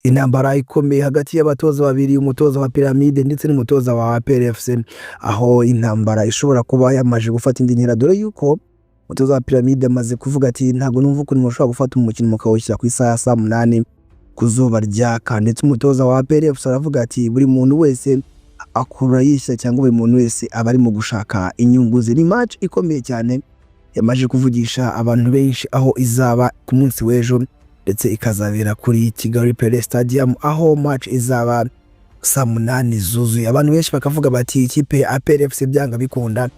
intambara ikomeye hagati y'abatoza babiri, umutoza wa Pyramide ndetse n'umutoza wa APR FC, aho intambara ishobora kuba yamaje gufata indi ntera, dore yuko umutoza wa Pyramide amaze kuvuga ati ntabwo numva ukuntu mushobora gufata umukino mukawushyira ku isaha ya saa 8 ku zuba ryaka, ndetse umutoza wa APR FC aravuga ati buri muntu wese akura yishya cyangwa buri muntu wese aba ari mu gushaka inyungu ze. Ni match ikomeye cyane yamaje kuvugisha abantu benshi, aho izaba ku munsi w'ejo ndetse ikazabera kuri Kigali Pele Stadium, aho match izaba saa 8 zuzuye. Abantu benshi bakavuga bati ikipe ya APR FC byanga bikunda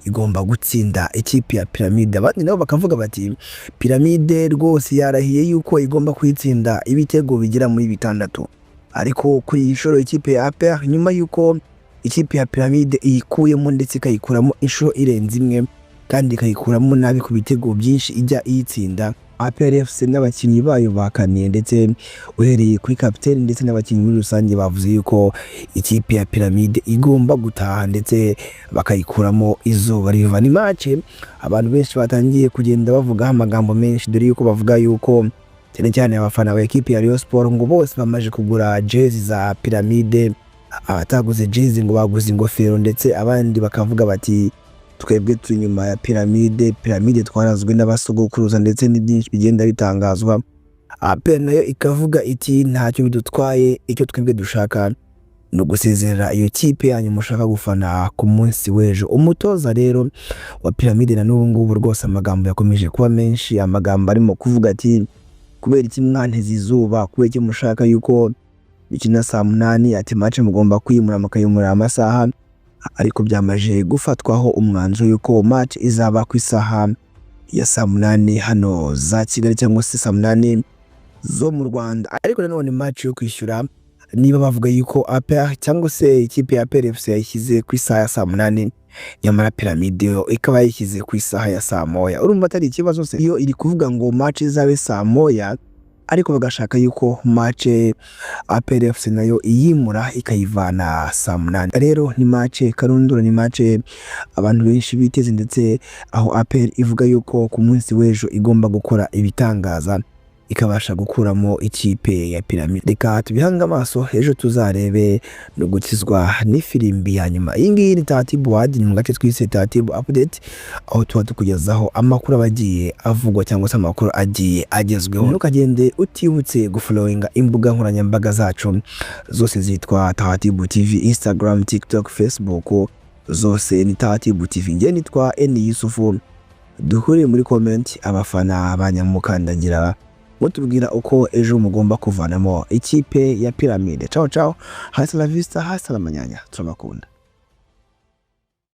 igomba gutsinda ikipe ya Pyramide, abandi nabo bakavuga bati Pyramide rwose yarahiye yuko igomba kwitsinda ibitego bigira muri 6, ariko kuri inshuro ikipe ya APR nyuma yuko ikipe ya Pyramide iyikuyemo ndetse ikayikuramo inshuro irenze imwe kandi ikayikuramo nabi ku bitego byinshi ijya iyitsinda, APR FC n'abakinnyi bayo bakaniye ndetse uhereye kuri kapiteni ndetse n'abakinnyi muri rusange bavuze yuko ikipe ya Pyramide igomba gutaha ndetse bakayikuramo izuba riva. Ni match abantu benshi batangiye kugenda bavuga amagambo menshi, dore yuko bavuga yuko cyane cyane abafana ba ekipe ya Rayon Sport ngo bose bamaje kugura jezi za Pyramide, abataguze jezi ngo baguze ingofero, ndetse abandi bakavuga bati twebwe turi nyuma ya Pyramide twarazwe n'abasogokuruza ndetse n'byinshi bigenda bitangazwa. APR nayo ikavuga iti ntacyo bidutwaye, icyo twebwe dushaka no gusezerera iyo kipe yanyu mushaka gufana ku munsi w'ejo. Umutoza rero wa Pyramide na n'ubu ngubu rwose amagambo yakomeje kuba menshi, amagambo arimo kuvuga ati kubera iki mwanteze izuba, kubera iki mushaka yuko bikina saa 8, ati match mugomba kwimura mukayimura amasaha, ariko byamaje gufatwaho umwanzuro yuko match izaba ku isaha ya saa 8 hano za Kigali cyangwa se saa 8 zo mu Rwanda. Ariko nanone match yo kwishyura niba bavuga yuko APR cyangwa se ikipe ya APR FC yashyize ku isaha ya saa 8, nyamara Pyramide ikaba yashyize ku isaha ya saa 1, urumva atari ikibazo se iyo iri kuvuga ngo match izabe saa 1 ariko bagashaka yuko match APR FC nayo iyimura ikayivana saa 8. Rero ni match karundura, ni match abantu benshi biteze, ndetse aho APR ivuga yuko ku munsi w'ejo igomba gukora ibitangaza ikabasha gukuramo ikipe ya Pyramide. Reka tubihanga amaso, ejo tuzarebe no gukizwa n'ifirimbi ya nyuma. Iyi ngiyi ni Tatibu Wadi, ni mu gace twise Tatibu Update, aho tuba tukugezaho amakuru abagiye avugwa cyangwa se amakuru agiye agezweho. Ntukagende utibutse gufollowinga imbuga nkoranyambaga zacu zose zitwa Tatibu TV, Instagram, TikTok, Facebook, zose ni Tatibu TV. Nge nitwa Eni Yusufu, duhuriye muri comment abafana abanyamukandagira mutubwira uko ejo mugomba kuvanamo ikipe ya Pyramide. Ciao ciao, hasta la vista, hasta la manyanya, turabakunda.